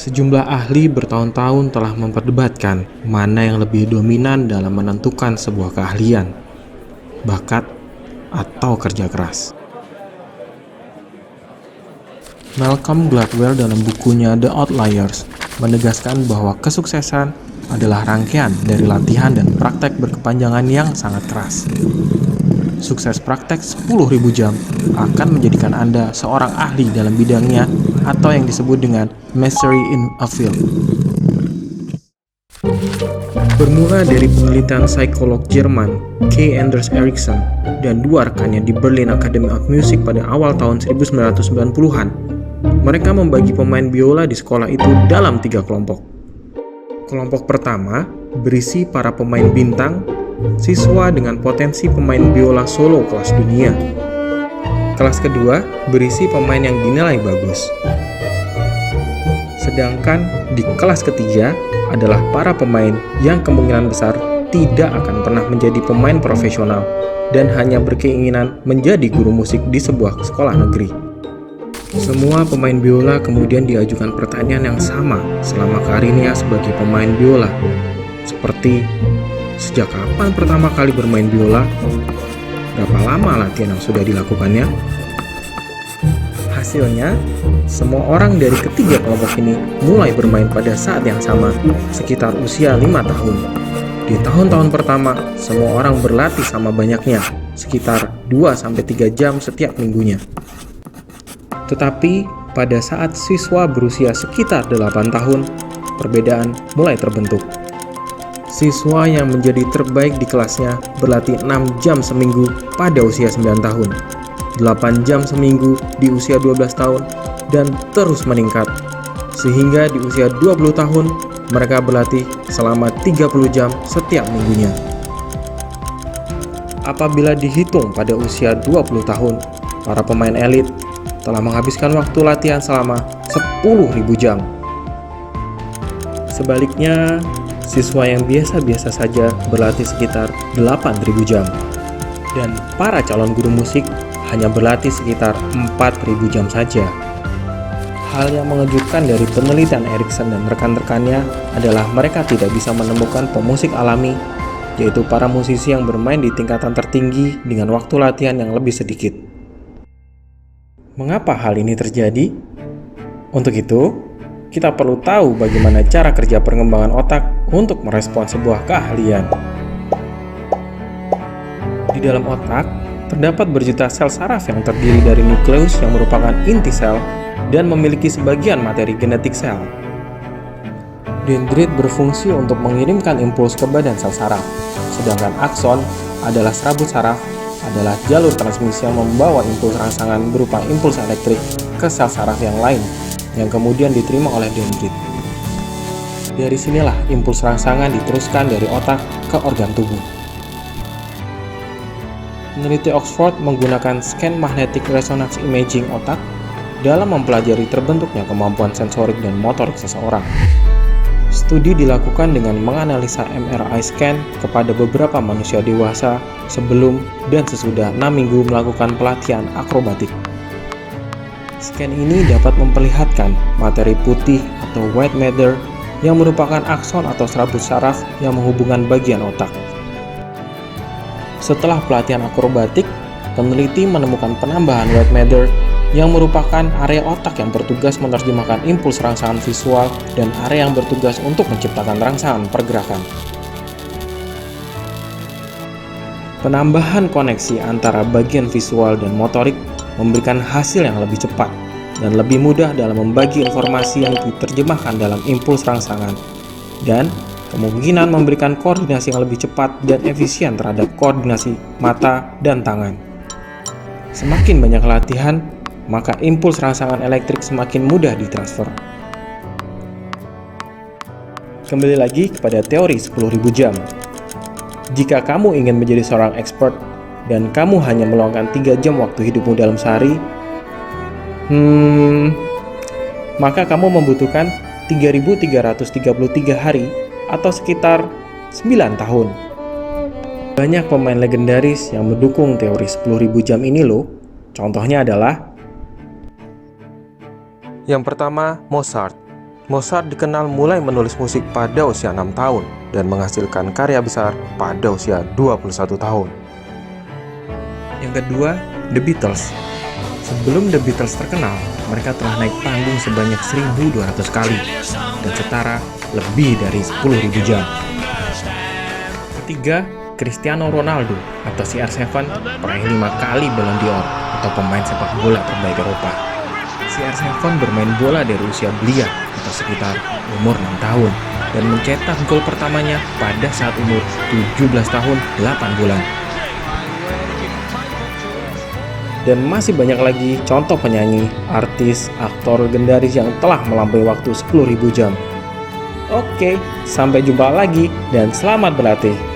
Sejumlah ahli bertahun-tahun telah memperdebatkan mana yang lebih dominan dalam menentukan sebuah keahlian, bakat, atau kerja keras. Malcolm Gladwell dalam bukunya The Outliers menegaskan bahwa kesuksesan adalah rangkaian dari latihan dan praktek berkepanjangan yang sangat keras. Sukses praktek 10.000 jam akan menjadikan Anda seorang ahli dalam bidangnya atau yang disebut dengan mastery in a field. Bermula dari penelitian psikolog Jerman K. Anders Ericsson dan dua rekannya di Berlin Academy of Music pada awal tahun 1990-an, mereka membagi pemain biola di sekolah itu dalam 3 kelompok. Kelompok pertama berisi para pemain bintang, siswa dengan potensi pemain biola solo kelas dunia. Kelas kedua berisi pemain yang dinilai bagus. Sedangkan di kelas ketiga adalah para pemain yang kemungkinan besar tidak akan pernah menjadi pemain profesional dan hanya berkeinginan menjadi guru musik di sebuah sekolah negeri. Semua pemain biola kemudian diajukan pertanyaan yang sama selama karirnya sebagai pemain biola, seperti sejak kapan pertama kali bermain biola? Berapa lama latihan yang sudah dilakukannya? Hasilnya, semua orang dari ketiga kelompok ini mulai bermain pada saat yang sama, sekitar usia 5 tahun. Di tahun-tahun pertama, semua orang berlatih sama banyaknya, sekitar 2-3 jam setiap minggunya. Tetapi, pada saat siswa berusia sekitar 8 tahun, perbedaan mulai terbentuk. Siswa yang menjadi terbaik di kelasnya berlatih 6 jam seminggu pada usia 9 tahun, 8 jam seminggu di usia 12 tahun, dan terus meningkat. Sehingga di usia 20 tahun, mereka berlatih selama 30 jam setiap minggunya. Apabila dihitung pada usia 20 tahun, para pemain elit telah menghabiskan waktu latihan selama 10.000 jam. Sebaliknya, siswa yang biasa-biasa saja berlatih sekitar 8.000 jam. Dan para calon guru musik hanya berlatih sekitar 4.000 jam saja. Hal yang mengejutkan dari penelitian Ericsson dan rekan-rekannya adalah mereka tidak bisa menemukan pemusik alami, yaitu para musisi yang bermain di tingkatan tertinggi dengan waktu latihan yang lebih sedikit. Mengapa hal ini terjadi? Untuk itu, kita perlu tahu bagaimana cara kerja pengembangan otak untuk merespon sebuah keahlian. Di dalam otak, terdapat berjuta sel saraf yang terdiri dari nukleus yang merupakan inti sel dan memiliki sebagian materi genetik sel. Dendrit berfungsi untuk mengirimkan impuls ke badan sel saraf, sedangkan akson adalah serabut saraf, adalah jalur transmisi yang membawa impuls rangsangan berupa impuls elektrik ke sel saraf yang lain, yang kemudian diterima oleh dendrit. Dari sinilah impuls rangsangan diteruskan dari otak ke organ tubuh. Peneliti Oxford menggunakan scan magnetic resonance imaging otak dalam mempelajari terbentuknya kemampuan sensorik dan motorik seseorang. Studi dilakukan dengan menganalisa MRI scan kepada beberapa manusia dewasa sebelum dan sesudah 6 minggu melakukan pelatihan akrobatik. Scan ini dapat memperlihatkan materi putih atau white matter yang merupakan akson atau serabut saraf yang menghubungkan bagian otak. Setelah pelatihan akrobatik, peneliti menemukan penambahan white matter yang merupakan area otak yang bertugas menerjemahkan impuls rangsangan visual dan area yang bertugas untuk menciptakan rangsangan pergerakan. Penambahan koneksi antara bagian visual dan motorik memberikan hasil yang lebih cepat dan lebih mudah dalam membagi informasi yang diterjemahkan dalam impuls rangsangan, dan kemungkinan memberikan koordinasi yang lebih cepat dan efisien terhadap koordinasi mata dan tangan. Semakin banyak latihan, maka impuls rangsangan elektrik semakin mudah ditransfer. Kembali lagi kepada teori 10.000 jam. Jika kamu ingin menjadi seorang expert dan kamu hanya meluangkan 3 jam waktu hidupmu dalam sehari, maka kamu membutuhkan 3.333 hari atau sekitar 9 tahun. Banyak pemain legendaris yang mendukung teori 10.000 jam ini loh. Contohnya adalah yang pertama, Mozart. Mozart dikenal mulai menulis musik pada usia 6 tahun dan menghasilkan karya besar pada usia 21 tahun. Yang kedua, The Beatles. Sebelum The Beatles terkenal, mereka telah naik panggung sebanyak 1.200 kali dan setara lebih dari 10.000 jam. Ketiga, Cristiano Ronaldo atau CR7 peraih 5 kali Ballon d'Or atau pemain sepak bola terbaik Eropa. CR7 bermain bola dari usia belia atau sekitar umur 6 tahun dan mencetak gol pertamanya pada saat umur 17 tahun 8 bulan. Dan masih banyak lagi contoh penyanyi, artis, aktor legendaris yang telah melampaui waktu 10.000 jam. Oke, sampai jumpa lagi dan selamat berlatih.